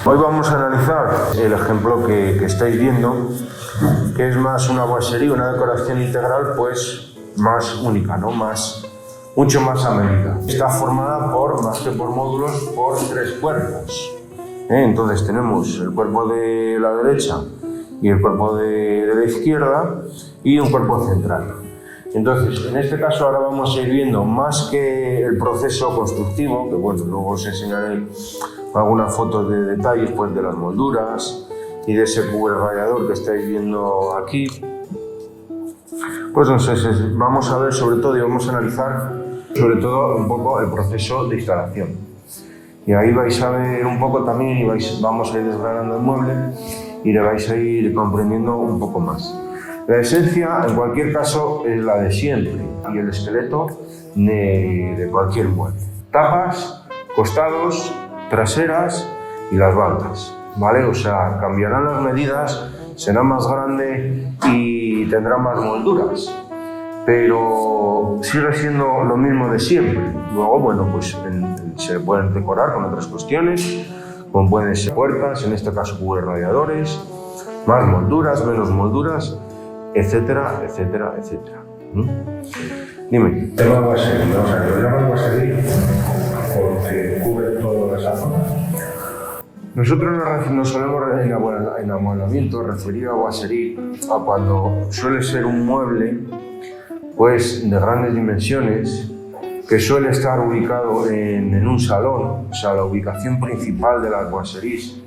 Hoy vamos a analizar el ejemplo que estáis viendo, que es más una boiserie, una decoración integral, pues más única, ¿no? Mucho más a medida. Está formada más que por módulos, por 3 cuerpos. Entonces tenemos el cuerpo de la derecha y el cuerpo de la izquierda y un cuerpo central. Entonces, en este caso ahora vamos a ir viendo más que el proceso constructivo, que bueno, luego os enseñaré algunas fotos de detalles pues, de las molduras y de ese cubre radiador que estáis viendo aquí. Pues entonces vamos a ver sobre todo y vamos a analizar sobre todo un poco el proceso de instalación. Y ahí vais a ver un poco también y vamos a ir desgranando el mueble y le vais a ir comprendiendo un poco más. La esencia, en cualquier caso, es la de siempre y el esqueleto de cualquier mueble. Tapas, costados, traseras y las bandas, ¿vale? O sea, cambiarán las medidas, será más grande y tendrá más molduras, pero sigue siendo lo mismo de siempre. Luego, bueno, pues se pueden decorar con otras cuestiones, como pueden ser puertas, en este caso cubre radiadores, más molduras, menos molduras, etcétera, etcétera, etcétera. Dime. Tema boiserie, o sea, yo llamo boiserie porque cubre toda esa zona. Nosotros nos solemos en amueblamiento referir a boiserie a cuando suele ser un mueble pues de grandes dimensiones que suele estar ubicado en un salón, o sea, la ubicación principal de las boiseries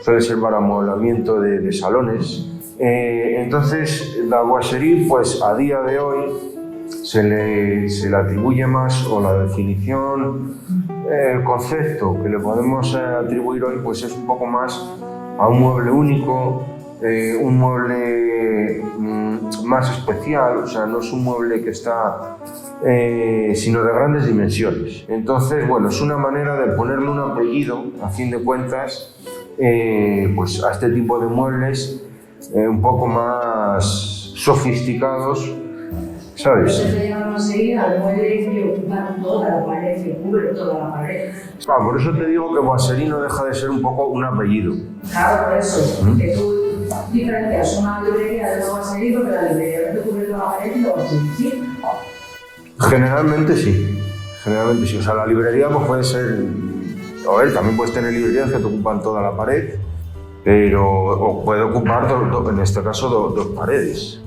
suele ser para amueblamiento de salones. Entonces, la boiserie, pues a día de hoy se le atribuye más, o la definición, el concepto que le podemos atribuir hoy, pues es un poco más a un mueble único, un mueble más especial, o sea, no es un mueble que está, sino de grandes dimensiones. Entonces, bueno, es una manera de ponerle un apellido, a fin de cuentas, pues a este tipo de muebles un poco más sofisticados, ¿sabes? Entonces se llama así al mueble que ocupa toda la pared, que cubre toda la pared. Por eso te digo que boiserie no deja de ser un poco un apellido. Claro, por eso, que tú diferencias una librería de una boiserie porque la librería no te cubre toda la pared y la boiserie sí. Generalmente sí, o sea, la librería pues puede ser, a ver, también puedes tener librerías que te ocupan toda la pared, pero o puede ocupar, en este caso, dos paredes.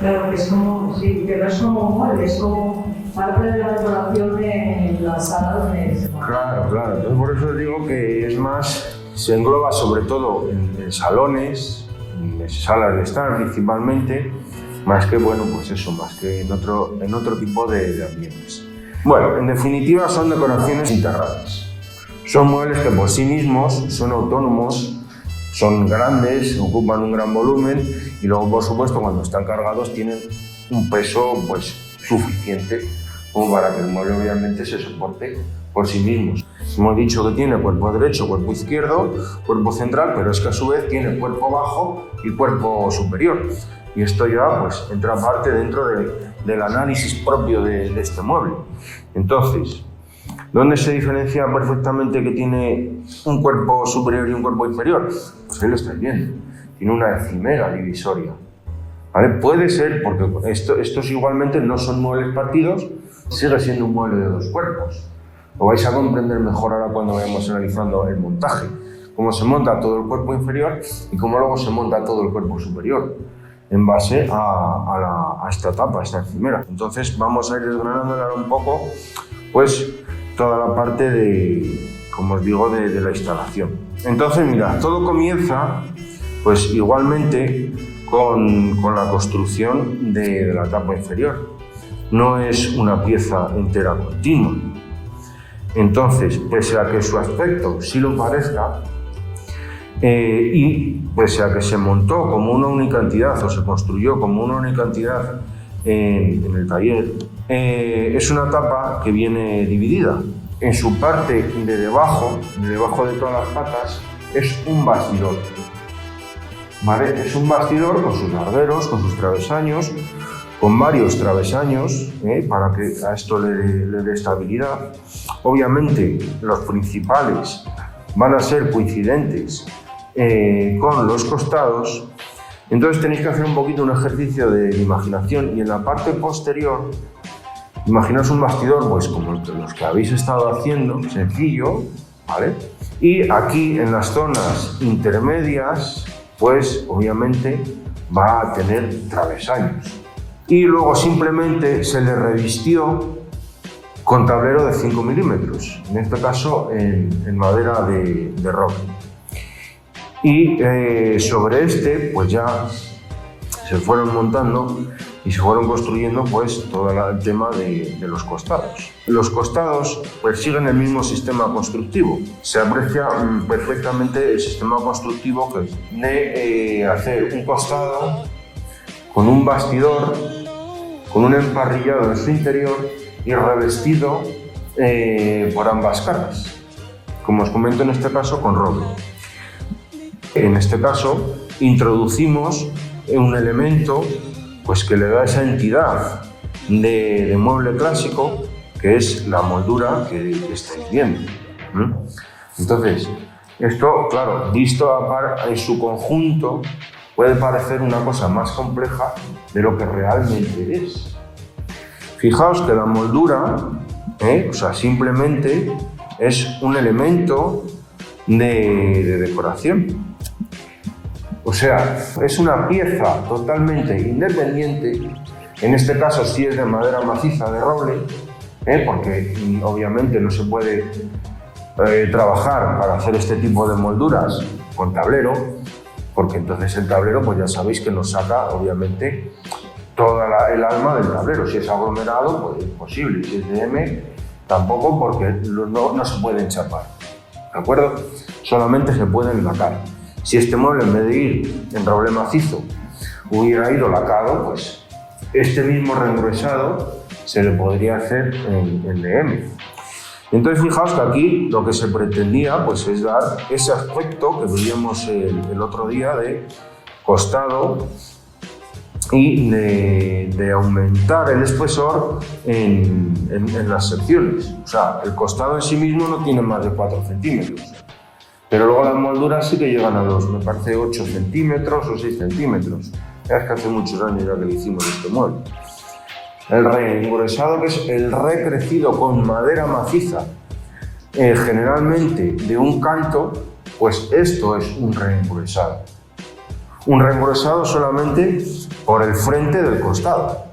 Claro, es como, sí, pero es como un mueble, es como parte de la decoración de la sala donde se va. Claro, entonces por eso digo que es más, se engloba sobre todo en salones, en salas de estar principalmente, más que, bueno, pues eso, más que en otro tipo de ambientes. Bueno, en definitiva son decoraciones integrales. Son muebles que por sí mismos son autónomos, son grandes, ocupan un gran volumen y luego, por supuesto, cuando están cargados tienen un peso pues, suficiente como para que el mueble obviamente se soporte por sí mismos. Hemos dicho que tiene cuerpo derecho, cuerpo izquierdo, cuerpo central, pero es que a su vez tiene cuerpo bajo y cuerpo superior. Y esto ya pues, entra parte dentro del análisis propio de este mueble. Entonces, ¿dónde se diferencia perfectamente que tiene un cuerpo superior y un cuerpo inferior? Pues ahí lo estáis viendo. Tiene una encimera divisoria. ¿Vale? Puede ser, porque estos igualmente no son muebles partidos, sigue siendo un mueble de 2 cuerpos. Lo vais a comprender mejor ahora cuando vayamos analizando el montaje. Cómo se monta todo el cuerpo inferior y cómo luego se monta todo el cuerpo superior en base a esta tapa, a esta encimera. Entonces vamos a ir desgranándola un poco, pues toda la parte de, como os digo, de la instalación. Entonces, mirad, todo comienza, pues igualmente, con la construcción de la tapa inferior. No es una pieza entera continua. Entonces, pese a que su aspecto sí lo parezca, y pese a que se montó como una única entidad o se construyó como una única entidad en el taller, es una tapa que viene dividida. En su parte de debajo de todas las patas, es un bastidor. ¿Vale? Es un bastidor con sus largueros, con sus travesaños, con varios travesaños, para que a esto le dé estabilidad. Obviamente, los principales van a ser coincidentes con los costados, entonces tenéis que hacer un poquito un ejercicio de imaginación y en la parte posterior, imaginaos un bastidor pues como los que habéis estado haciendo, sencillo, ¿vale? Y aquí en las zonas intermedias, pues obviamente va a tener travesaños. Y luego simplemente se le revistió con tablero de 5 milímetros, en este caso en madera de roble. Y sobre este, pues ya se fueron montando y se fueron construyendo pues todo el tema de los costados. Los costados pues siguen el mismo sistema constructivo. Se aprecia perfectamente el sistema constructivo que es de hacer un costado con un bastidor, con un emparrillado en su interior y revestido por ambas caras. Como os comento en este caso con roble. En este caso introducimos un elemento pues que le da esa entidad de mueble clásico, que es la moldura que estáis viendo. Entonces, esto, claro, visto en su conjunto, puede parecer una cosa más compleja de lo que realmente es. Fijaos que la moldura, o sea, simplemente es un elemento de decoración. O sea, es una pieza totalmente independiente, en este caso sí es de madera maciza de roble, porque obviamente no se puede trabajar para hacer este tipo de molduras con tablero, porque entonces el tablero pues ya sabéis que nos saca obviamente toda el alma del tablero. Si es aglomerado pues es posible, si es de M tampoco, porque no se pueden chapar, ¿de acuerdo? Solamente se pueden lacar. Si este mueble en vez de ir en roble macizo hubiera ido lacado, pues este mismo reengruesado se le podría hacer en DM. Entonces fijaos que aquí lo que se pretendía pues es dar ese aspecto que veíamos el otro día de costado y de aumentar el espesor en las secciones. O sea, el costado en sí mismo no tiene más de 4 centímetros. Pero luego las molduras sí que llegan a me parece 8 centímetros o 6 centímetros. Es que hace muchos años ya que le hicimos este mueble. El reengruesado, que es el recrecido con madera maciza, generalmente de un canto, pues esto es un reengruesado. Un reengruesado solamente por el frente del costado.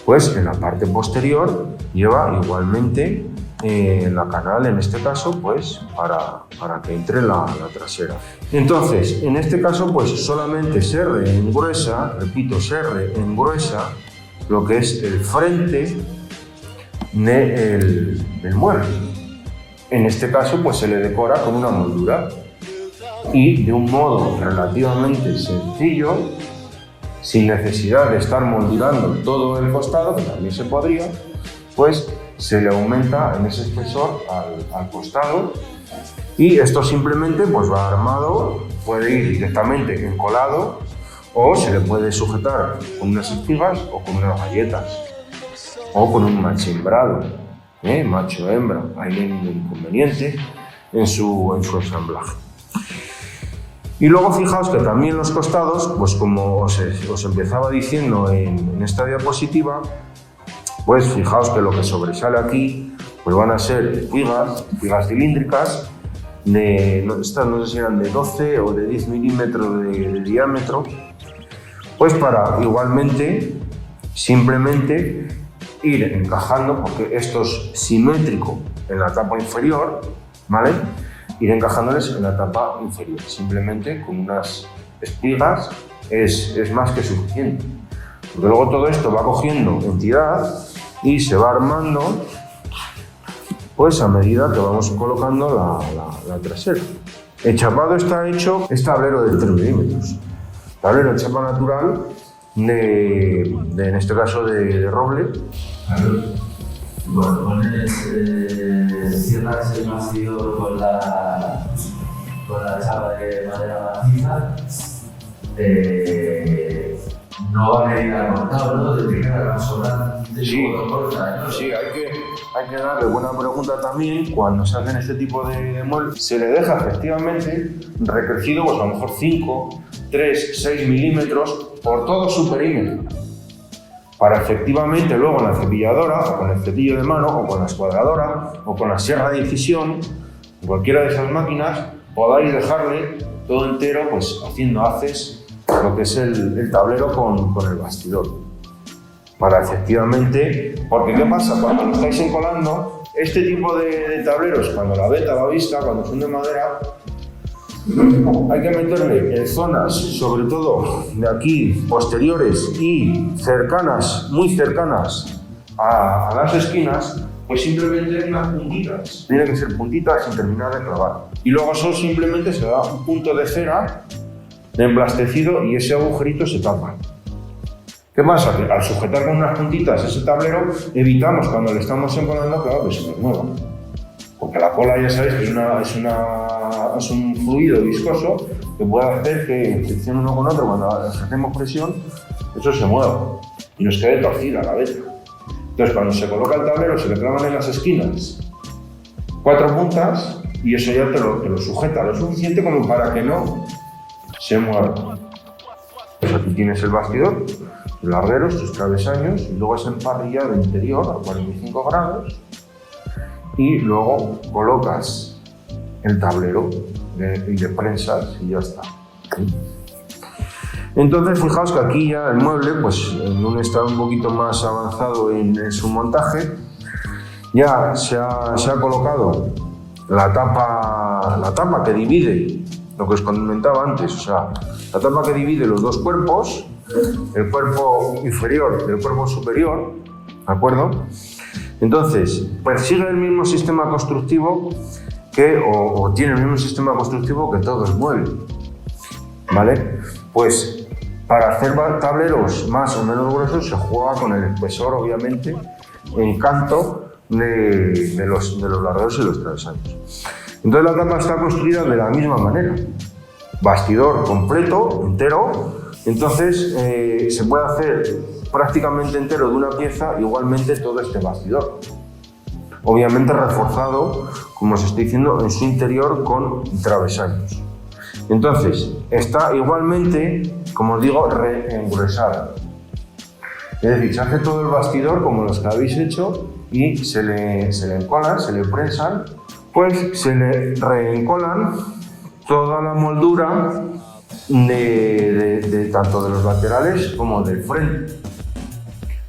Pues en la parte posterior lleva igualmente la canal, en este caso, pues para que entre la trasera. Entonces, en este caso, pues solamente se reengruesa, repito, se reengruesa lo que es el frente del mueble. En este caso, pues se le decora con una moldura y de un modo relativamente sencillo, sin necesidad de estar moldurando todo el costado, que también se podría, pues se le aumenta en ese espesor al costado y esto simplemente pues va armado, puede ir directamente encolado o se le puede sujetar con unas espigas o con unas galletas o con un machimbrado, macho-hembra, ahí no hay ningún inconveniente en su ensamblaje. Y luego fijaos que también los costados, pues como os empezaba diciendo en esta diapositiva, pues fijaos que lo que sobresale aquí pues van a ser espigas cilíndricas, estas no sé si eran de 12 o de 10 milímetros de diámetro, pues para igualmente simplemente ir encajando, porque esto es simétrico en la tapa inferior, ¿vale? Ir encajándoles en la tapa inferior, simplemente con unas espigas es más que suficiente, porque luego todo esto va cogiendo entidad y se va armando pues a medida que vamos colocando la trasera. El chapado está hecho, es tablero de 3 milímetros, tablero de chapa natural en este caso de roble. Bueno, cierras el bastidor con la chapa de madera maciza, no va a medir al ¿no? De primera sobran de Sí, corta, ¿no? sí, hay que darle buena pregunta también. Cuando se hacen este tipo de muebles, se le deja efectivamente recrecido, pues a lo mejor 5, 3, 6 milímetros por todo su perímetro. Para efectivamente luego en la cepilladora, o con el cepillo de mano, o con la escuadradora, o con la sierra de incisión, en cualquiera de esas máquinas, podáis dejarle todo entero, pues haciendo haces lo que es el tablero con el bastidor. Para efectivamente, porque ¿qué pasa? Cuando lo estáis encolando, este tipo de tableros, cuando la veta va vista, cuando son de madera, hay que meterle en zonas, sobre todo de aquí, posteriores y cercanas, muy cercanas a las esquinas, pues simplemente unas puntitas. Tiene que ser puntitas sin terminar de clavar. Y luego eso simplemente se da un punto de cera de emplastecido y ese agujerito se tapa. ¿Qué pasa? Que al sujetar con unas puntitas ese tablero, evitamos cuando le estamos encolando, claro, que se nos mueva. Porque la cola ya sabéis que es un fluido viscoso que puede hacer que en fricción uno con otro, cuando hacemos presión, eso se mueva y nos quede torcida la veta. Entonces cuando se coloca el tablero se le clavan en las esquinas 4 puntas y eso ya te lo sujeta lo suficiente como para que no se mueva. Pues aquí tienes el bastidor, tus largueros, tus travesaños y luego es emparrillado interior a 45 grados. Y luego colocas el tablero de prensas y ya está. Entonces fijaos que aquí ya el mueble, pues en un estado un poquito más avanzado en su montaje, ya se ha colocado la tapa que divide, lo que os comentaba antes, o sea, la tapa que divide los dos cuerpos, el cuerpo inferior y el cuerpo superior, ¿de acuerdo? Entonces, persigue el mismo sistema constructivo o tiene el mismo sistema constructivo que todo el mueble, ¿vale? Pues para hacer tableros más o menos gruesos se juega con el espesor, obviamente, en canto de los largueros y los travesaños. Entonces la tapa está construida de la misma manera, bastidor completo, entero, entonces se puede hacer prácticamente entero de una pieza, igualmente todo este bastidor. Obviamente reforzado, como os estoy diciendo, en su interior con travesaños. Entonces, está igualmente, como os digo, reengruesado. Es decir, se hace todo el bastidor como los que habéis hecho y se le encolan, se le prensan, pues se le reencolan toda la moldura de tanto de los laterales como del frente.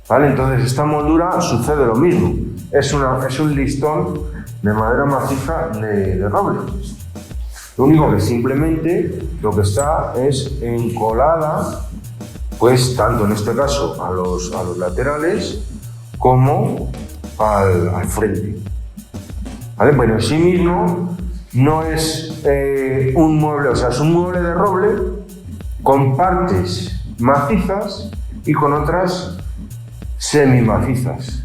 ¿Vale? Entonces esta moldura sucede lo mismo, es un listón de madera maciza de roble. Lo único que simplemente lo que está es encolada, pues tanto en este caso a los laterales como al frente. ¿Vale? Pero en sí mismo no es un mueble, o sea, es un mueble de roble con partes macizas y con otras semimacizas.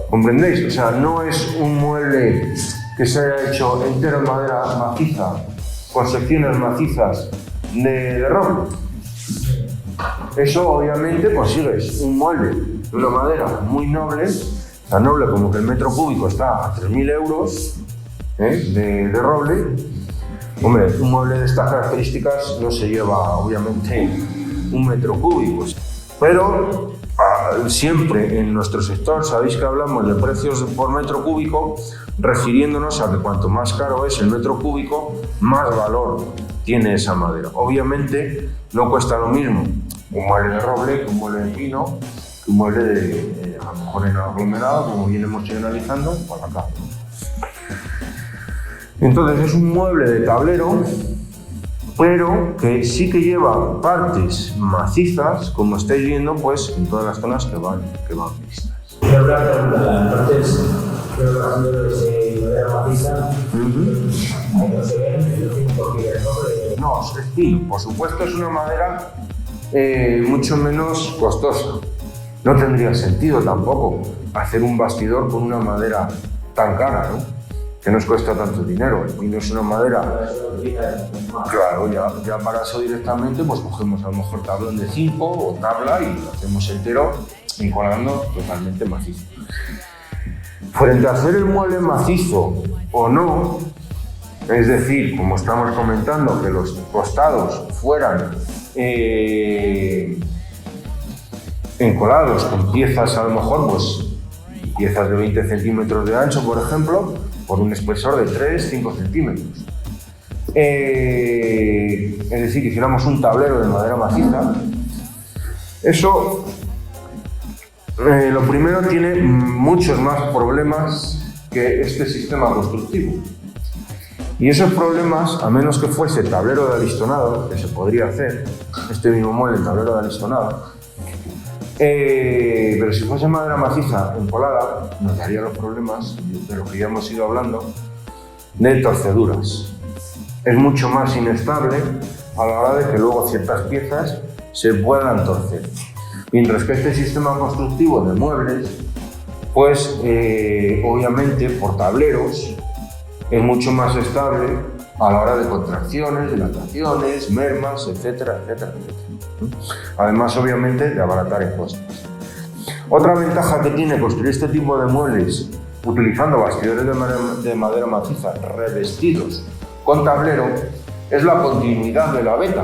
¿Comprendéis? O sea, no es un mueble que se haya hecho entero en madera maciza, con secciones macizas de roble. Eso obviamente consigues un mueble de una madera muy noble, tan noble como que el metro cúbico está a 3.000 euros de roble. Hombre, un mueble de estas características no se lleva obviamente 1 metro cúbico, pero siempre en nuestro sector sabéis que hablamos de precios por metro cúbico, refiriéndonos a que cuanto más caro es el metro cúbico, más valor tiene esa madera. Obviamente no cuesta lo mismo un mueble de roble que un mueble de pino, que un mueble de a lo mejor en aglomerado, como bien hemos ido analizando, por acá. Entonces es un mueble de tablero, pero que sí que lleva partes macizas, como estáis viendo, pues en todas las zonas que van vistas. Pero una pregunta, entonces, los bastidores de madera maciza, no se ven, porque el roble... No, es pino, por supuesto es una madera mucho menos costosa. No tendría sentido tampoco hacer un bastidor con una madera tan cara, ¿no? que nos cuesta tanto dinero. El pino es una madera, claro, ya para eso directamente pues cogemos a lo mejor tablón de 5 o tabla y lo hacemos entero encolando totalmente macizo. Frente a hacer el mueble macizo o no, es decir, como estamos comentando, que los costados fueran encolados con piezas, a lo mejor, pues piezas de 20 centímetros de ancho, por ejemplo, por un espesor de 3-5 centímetros. Es decir, que hiciéramos un tablero de madera maciza. Eso, lo primero, tiene muchos más problemas que este sistema constructivo. Y esos problemas, a menos que fuese tablero de alistonado, que se podría hacer, este mismo mueble en tablero de alistonado, pero si fuese madera maciza encolada, nos daría los problemas de lo que ya hemos ido hablando, de torceduras. Es mucho más inestable a la hora de que luego ciertas piezas se puedan torcer. Mientras que este sistema constructivo de muebles, pues obviamente por tableros, es mucho más estable a la hora de contracciones, dilataciones, mermas, etcétera, etcétera, etcétera. Además, obviamente, de abaratar en costes. Otra ventaja que tiene construir este tipo de muebles utilizando bastidores de madera maciza revestidos con tablero es la continuidad de la veta.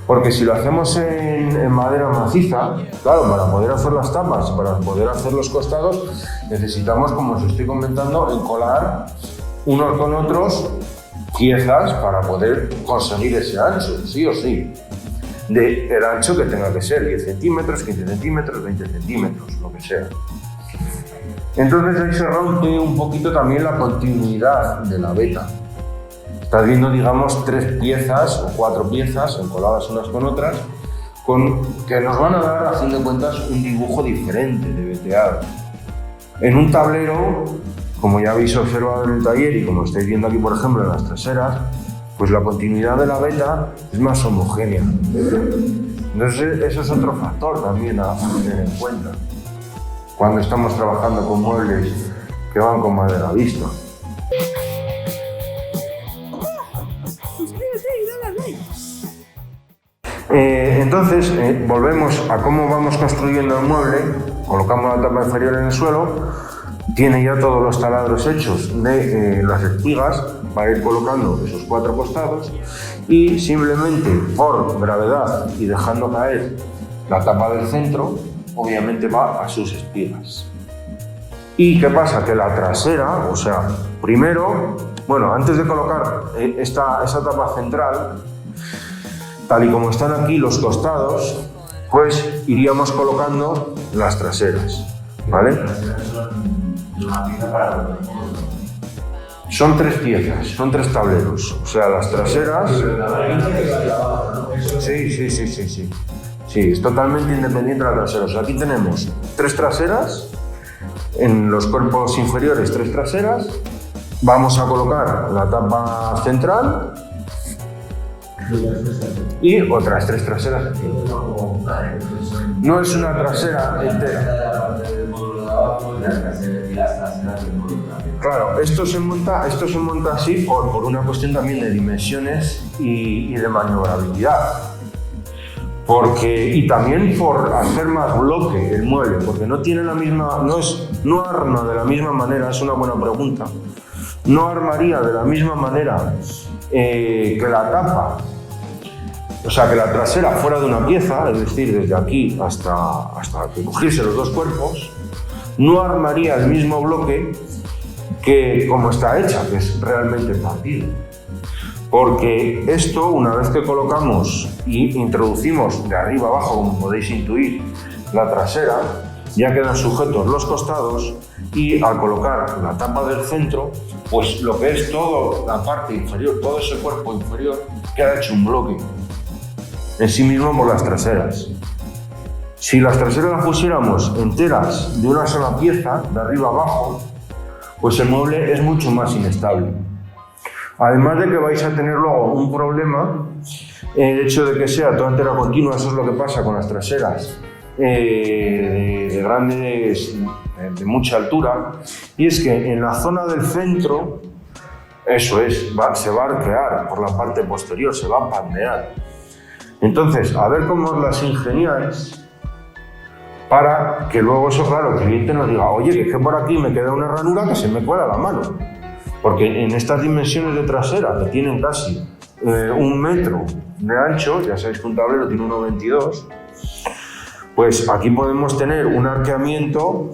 Porque si lo hacemos en madera maciza, claro, para poder hacer las tapas, para poder hacer los costados, necesitamos, como os estoy comentando, encolar unos con otros piezas para poder conseguir ese ancho, sí o sí. El ancho que tenga que ser, 10 centímetros, 15 centímetros, 20 centímetros, lo que sea. Entonces ahí se rompe un poquito también la continuidad de la veta. Estás viendo, digamos, 3 piezas o 4 piezas encoladas unas con otras, que nos van a dar, a fin de cuentas, un dibujo diferente de veteado. En un tablero, como ya habéis observado en el taller y como estáis viendo aquí, por ejemplo, en las traseras, pues la continuidad de la veta es más homogénea. Entonces, eso es otro factor también a tener en cuenta cuando estamos trabajando con muebles que van con madera vista. Entonces, volvemos a cómo vamos construyendo el mueble. Colocamos la tapa inferior en el suelo, tiene ya todos los taladros hechos de las espigas para ir colocando esos 4 costados y simplemente por gravedad y dejando caer la tapa del centro, obviamente va a sus espigas. ¿Y qué pasa? Que la trasera, o sea, primero, bueno, antes de colocar esa tapa central, tal y como están aquí los costados, pues iríamos colocando las traseras, ¿vale? Son 3 piezas, son 3 tableros, o sea, las traseras... Sí, es totalmente independiente de la trasera. O sea, aquí tenemos 3 traseras, en los cuerpos inferiores 3 traseras, vamos a colocar la tapa central y otras 3 traseras aquí. No es una trasera entera. Claro, esto se monta así por una cuestión también de dimensiones y de maniobrabilidad. Y también por hacer más bloque el mueble, porque no tiene la misma, no arma de la misma manera, es una buena pregunta. No armaría de la misma manera que la tapa, o sea, que la trasera fuera de una pieza, es decir, desde aquí hasta que cogiese los 2 cuerpos, no armaría el mismo bloque que como está hecha, que es realmente partido. Porque esto, una vez que colocamos y introducimos de arriba abajo, como podéis intuir, la trasera, ya quedan sujetos los costados y al colocar la tapa del centro, pues lo que es toda la parte inferior, todo ese cuerpo inferior, queda hecho un bloque en sí mismo por las traseras. Si las traseras las pusiéramos enteras de una sola pieza, de arriba abajo, pues el mueble es mucho más inestable. Además de que vais a tener luego un problema, el hecho de que sea toda entera continua, eso es lo que pasa con las traseras de grandes de mucha altura, y es que en la zona del centro, eso es, se va a arquear por la parte posterior, se va a pandear. Entonces, a ver cómo os las ingeniáis para que luego eso, claro, el cliente nos diga, oye, que es que por aquí me queda una ranura que se me cuela la mano. Porque en estas dimensiones de trasera, que tienen casi 1 metro de ancho, ya sabéis que un tablero tiene 1,22, pues aquí podemos tener un arqueamiento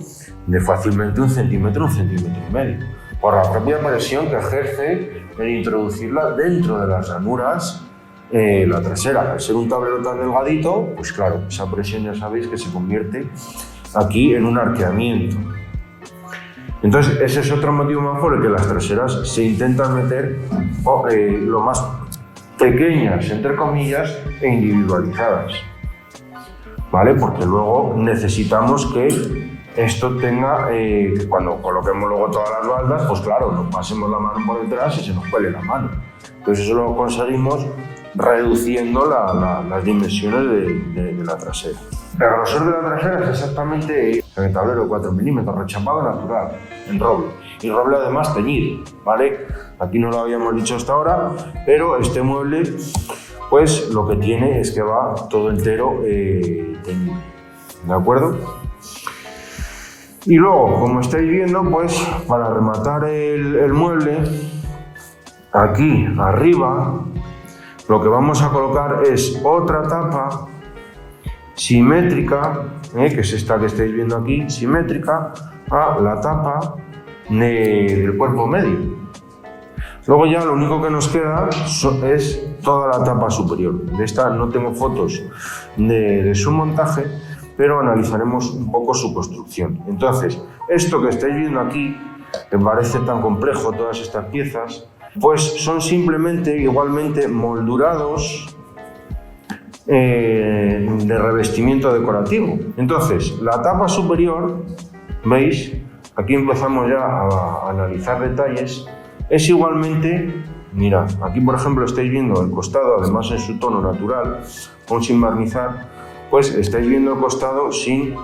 de fácilmente 1 centímetro, 1,5 centímetros, por la propia presión que ejerce en introducirla dentro de las ranuras la trasera. Al ser un tablero tan delgadito, pues claro, esa presión ya sabéis que se convierte aquí en un arqueamiento. Entonces, ese es otro motivo más por el que las traseras se intentan meter lo más pequeñas, entre comillas, e individualizadas, ¿vale? Porque luego necesitamos que esto tenga, cuando coloquemos luego todas las baldas, pues claro, nos pasemos la mano por detrás y se nos cuele la mano. Entonces eso lo conseguimos reduciendo las dimensiones de la trasera. El grosor de la trasera es exactamente el tablero de 4 milímetros, rechapado natural, en roble. Y roble además teñido, ¿vale? Aquí no lo habíamos dicho hasta ahora, pero este mueble, pues lo que tiene es que va todo entero teñido, ¿de acuerdo? Y luego, como estáis viendo, pues para rematar el mueble, aquí arriba, lo que vamos a colocar es otra tapa simétrica, que es esta que estáis viendo aquí, simétrica a la tapa del cuerpo medio. Luego ya lo único que nos queda es toda la tapa superior. De esta no tengo fotos de su montaje, pero analizaremos un poco su construcción. Entonces, esto que estáis viendo aquí, que parece tan complejo, todas estas piezas, pues son simplemente, igualmente, moldurados de revestimiento decorativo. Entonces, la tapa superior, ¿veis? Aquí empezamos ya a analizar detalles. Es igualmente, mirad, aquí por ejemplo estáis viendo el costado, además en su tono natural, aún sin barnizar, pues estáis viendo el costado sin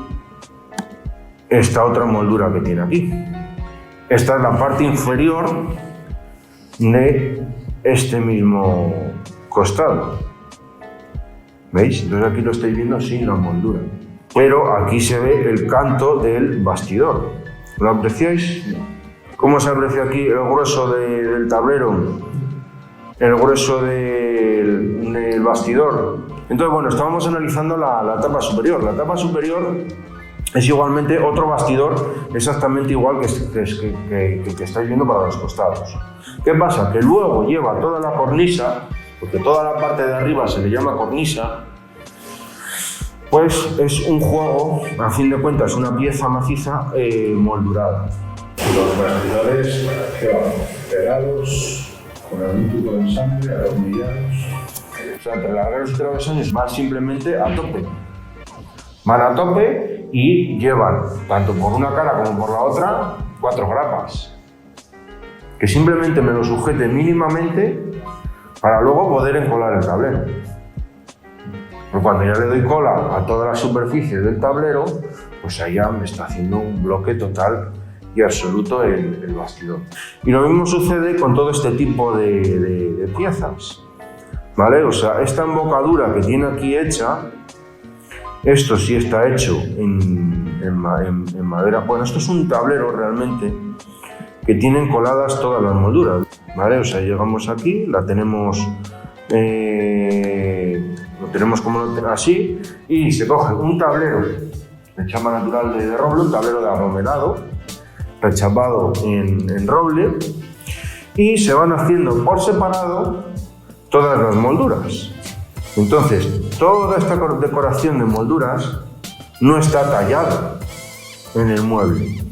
esta otra moldura que tiene aquí. Esta es la parte inferior de este mismo costado. ¿Veis? Entonces aquí lo estáis viendo sin la moldura. Pero aquí se ve el canto del bastidor. ¿Lo apreciáis? ¿Cómo se aprecia aquí el grueso del tablero? El grueso del bastidor. Entonces, bueno, estábamos analizando la tapa superior. La tapa superior es igualmente otro bastidor exactamente igual que estáis viendo para los costados. ¿Qué pasa? Que luego lleva toda la cornisa, porque toda la parte de arriba se le llama cornisa, pues es un juego, a fin de cuentas, una pieza maciza moldurada. Los bastidores que van pegados con algún tipo de ensamble, atornillados. O sea, entre largueros y travesones van simplemente a tope. Van a tope y llevan, tanto por una cara como por la otra, 4 grapas. Que simplemente me lo sujete mínimamente para luego poder encolar el tablero. Pero cuando ya le doy cola a toda la superficie del tablero, pues ahí ya me está haciendo un bloque total y absoluto el bastidor. Y lo mismo sucede con todo este tipo de piezas, ¿vale? O sea, esta embocadura que tiene aquí hecha, esto sí está hecho en madera. Bueno, esto es un tablero realmente que tienen coladas todas las molduras, ¿vale? O sea, llegamos aquí, lo tenemos como así, y se coge un tablero de chapa natural de roble, un tablero de aglomerado, rechapado en roble, y se van haciendo por separado todas las molduras. Entonces, toda esta decoración de molduras no está tallada en el mueble,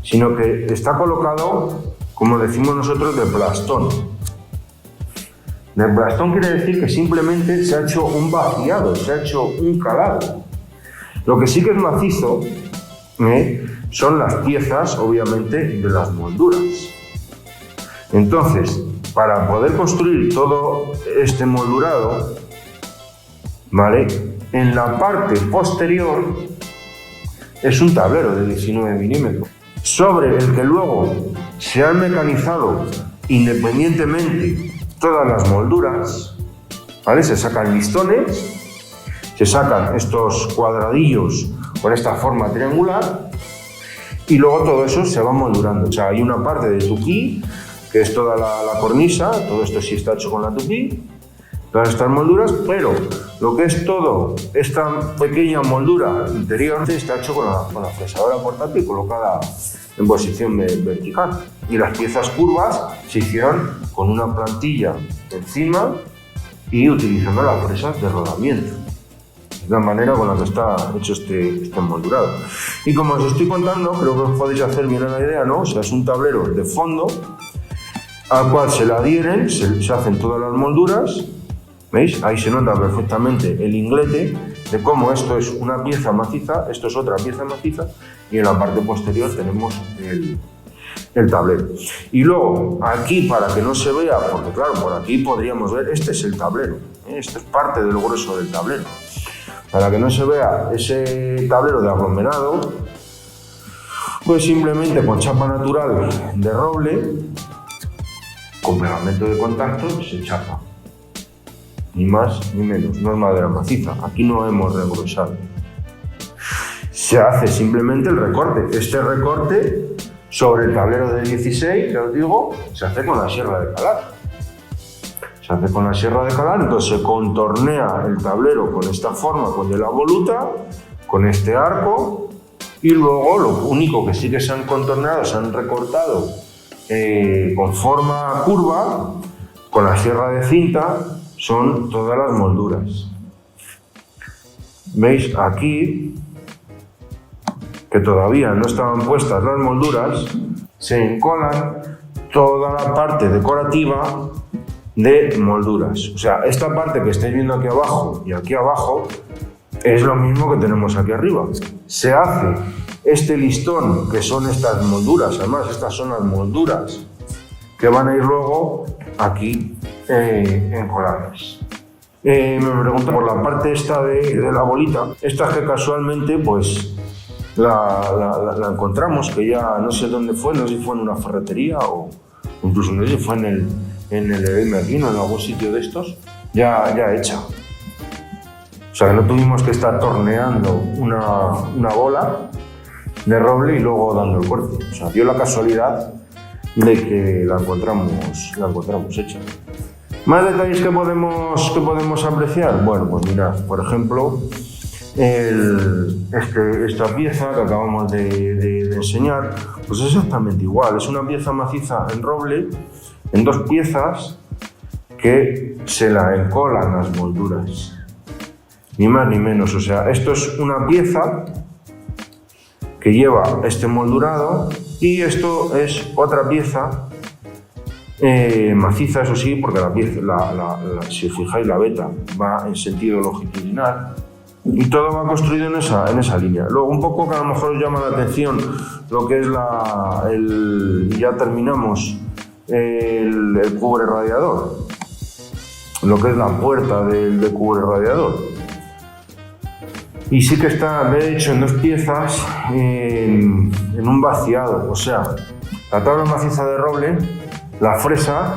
sino que está colocado, como decimos nosotros, de plastón. De plastón quiere decir que simplemente se ha hecho un vaciado, se ha hecho un calado. Lo que sí que es macizo son las piezas, obviamente, de las molduras. Entonces, para poder construir todo este moldurado, ¿vale? En la parte posterior es un tablero de 19 milímetros, sobre el que luego se han mecanizado independientemente todas las molduras, ¿vale? Se sacan listones, se sacan estos cuadradillos con esta forma triangular y luego todo eso se va moldurando. O sea, hay una parte de tupí, que es toda la cornisa, todo esto sí está hecho con la tupí, todas estas molduras, pero lo que es todo, esta pequeña moldura interior está hecho con la fresadora portátil colocada en posición vertical. Y las piezas curvas se hicieron con una plantilla encima y utilizando las fresas de rodamiento. Es la manera con la que está hecho este moldurado. Y como os estoy contando, creo que os podéis hacer bien la idea, ¿no? O sea, es un tablero de fondo al cual se le adhieren, se hacen todas las molduras. ¿Veis? Ahí se nota perfectamente el inglete de cómo esto es una pieza maciza, esto es otra pieza maciza y en la parte posterior tenemos el tablero. Y luego aquí, para que no se vea, porque claro, por aquí podríamos ver, este es el tablero, esto es parte del grueso del tablero. Para que no se vea ese tablero de aglomerado, pues simplemente con chapa natural de roble, con pegamento de contacto, se chapa. Ni más ni menos, no es madera maciza, aquí no hemos regresado. Se hace simplemente el recorte. Este recorte sobre el tablero de 16, que os digo, se hace con la sierra de calar. Se hace con la sierra de calar, entonces se contornea el tablero con esta forma, con de la voluta, con este arco, y luego lo único que sí que se han contorneado, se han recortado con forma curva, con la sierra de cinta, son todas las molduras. ¿Veis? Aquí, que todavía no estaban puestas las molduras, se encolan toda la parte decorativa de molduras. O sea, esta parte que estáis viendo aquí abajo y aquí abajo es lo mismo que tenemos aquí arriba. Se hace este listón, que son estas molduras, además estas son las molduras que van a ir luego aquí encoladas. Me pregunto por la parte esta de la bolita, esta que casualmente pues la encontramos, que ya no sé dónde fue, no sé si fue en una ferretería o incluso no sé si fue en el Edema Aquino, en algún sitio de estos, ya hecha. O sea que no tuvimos que estar torneando una bola de roble y luego dando el corte. O sea, dio la casualidad de que la encontramos hecha. ¿Más detalles que podemos apreciar? Bueno, pues mirad, por ejemplo, esta pieza que acabamos de enseñar, pues es exactamente igual. Es una pieza maciza en roble, en dos piezas que se la encolan las molduras. Ni más ni menos. O sea, esto es una pieza que lleva este moldurado y esto es otra pieza maciza, eso sí, porque la pieza, si os fijáis, la veta va en sentido longitudinal y todo va construido en esa línea. Luego, un poco que a lo mejor os llama la atención lo que es ya terminamos el cubre radiador, lo que es la puerta del cubre radiador. Y sí que está, de hecho, en dos piezas en un vaciado, o sea, la tabla maciza de roble, la fresa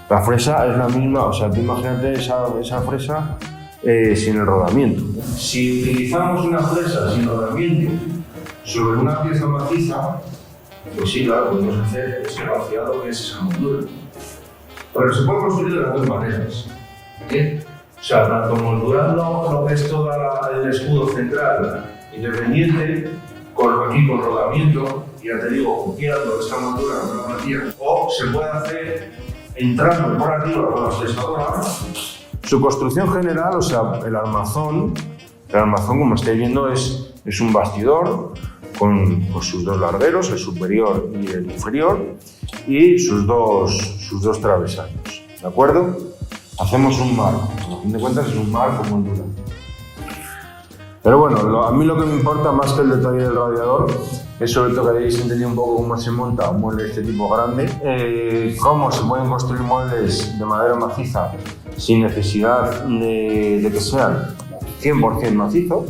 es la misma, o sea, tú imagínate esa fresa sin el rodamiento. Si utilizamos una fresa sin rodamiento sobre una pieza maciza, pues sí, claro, podemos hacer ese vaciado que es esa moldura. Pero se puede construir de las dos maneras. O sea, tanto moldurando lo que es todo el escudo central independiente, aquí con rodamiento, ya te digo, copiando esta moldura con la plantilla, o se puede hacer entrando por arriba con la fresadora. Su construcción general, o sea, el armazón como estáis viendo es un bastidor con sus dos largueros, el superior y el inferior, y sus dos travesaños, ¿de acuerdo? Hacemos un marco, a fin de cuentas es un marco moldura. Pero bueno, a mí lo que me importa más que el detalle del radiador es sobre todo que hayáis entendido un poco cómo se monta un mueble de este tipo grande, cómo se pueden construir muebles de madera maciza sin necesidad de que sean 100% macizos,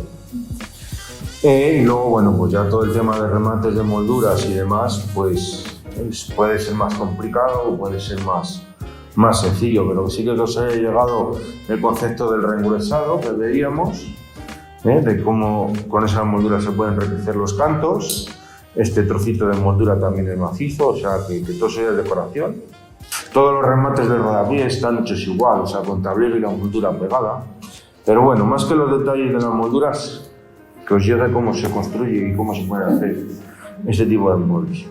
Y luego, bueno, pues ya todo el tema de remates de molduras y demás, pues puede ser más complicado o puede ser más sencillo, pero sí que os he llegado el concepto del reengruesado que veíamos, de cómo con esas molduras se pueden enriquecer los cantos. Este trocito de moldura también es macizo, o sea que todo eso es decoración. Todos los remates del rodapiés están hechos igual, o sea, con tablero y la moldura pegada. Pero bueno, más que los detalles de las molduras, que os llegue cómo se construye y cómo se puede hacer ese tipo de muebles.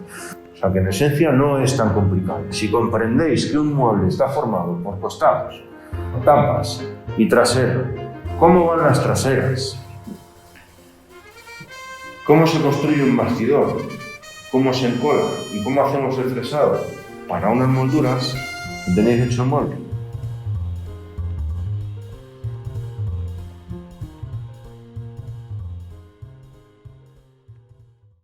O sea que en esencia no es tan complicado. Si comprendéis que un mueble está formado por costados, tapas y trasero, ¿cómo van las traseras? ¿Cómo se construye un bastidor? ¿Cómo se encola? ¿Y cómo hacemos el fresado? Para unas molduras, tenéis hecho el mueble.